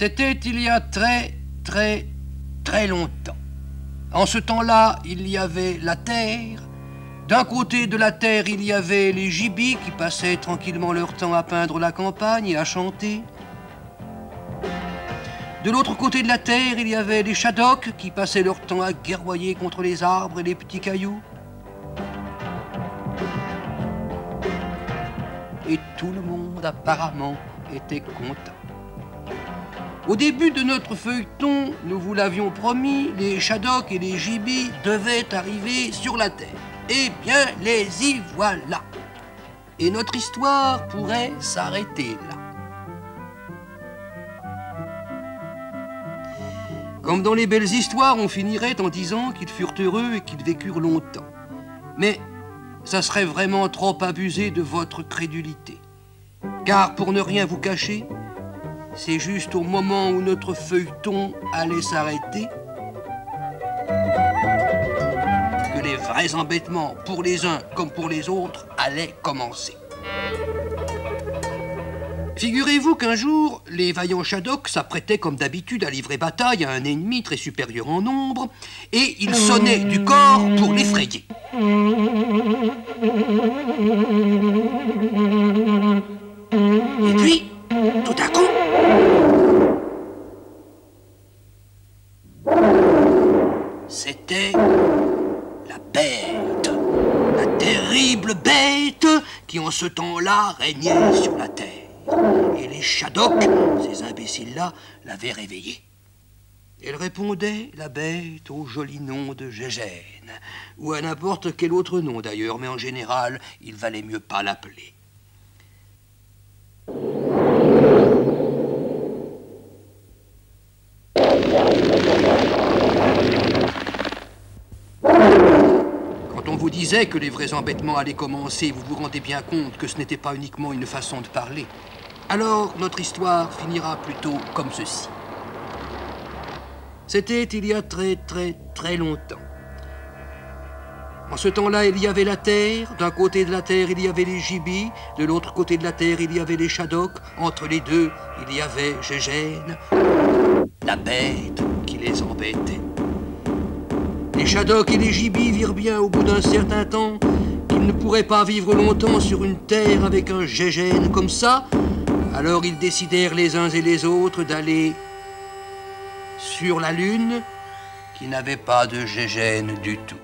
C'était il y a très longtemps. En ce temps-là, il y avait la terre. D'un côté de la terre, il y avait les gibis qui passaient tranquillement leur temps à peindre la campagne et à chanter. De l'autre côté de la terre, il y avait les shadoks qui passaient leur temps à guerroyer contre les arbres et les petits cailloux. Et tout le monde, apparemment, était content. Au début de notre feuilleton, nous vous l'avions promis, les shadoks et les gibis devaient arriver sur la terre. Eh bien, les y voilà. Et notre histoire pourrait s'arrêter là. Comme dans les belles histoires, on finirait en disant qu'ils furent heureux et qu'ils vécurent longtemps. Mais ça serait vraiment trop abusé de votre crédulité. Car pour ne rien vous cacher, c'est juste au moment où notre feuilleton allait s'arrêter que les vrais embêtements, pour les uns comme pour les autres, allaient commencer. Figurez-vous qu'un jour, les vaillants shadoks s'apprêtaient comme d'habitude à livrer bataille à un ennemi très supérieur en nombre, et ils sonnaient du corps pour l'effrayer. Et puis, tout à coup, c'était la bête, la terrible bête qui en ce temps-là régnait sur la terre. Et les shadoks, ces imbéciles-là, l'avaient réveillée. Elle répondait, la bête, au joli nom de Gégène, ou à n'importe quel autre nom d'ailleurs, mais en général, il valait mieux pas l'appeler. Quand on vous disait que les vrais embêtements allaient commencer, vous vous rendez bien compte que ce n'était pas uniquement une façon de parler. Alors, notre histoire finira plutôt comme ceci. C'était il y a très longtemps. En ce temps-là, il y avait la terre. D'un côté de la terre, il y avait les gibis. De l'autre côté de la terre, il y avait les shadoks. Entre les deux, il y avait Gégène, la bête qui les embêtait. Les shadoks et les gibis virent bien au bout d'un certain temps qu'ils ne pourraient pas vivre longtemps sur une terre avec un Gégène comme ça. Alors ils décidèrent les uns et les autres d'aller sur la Lune, qui n'avait pas de Gégène du tout.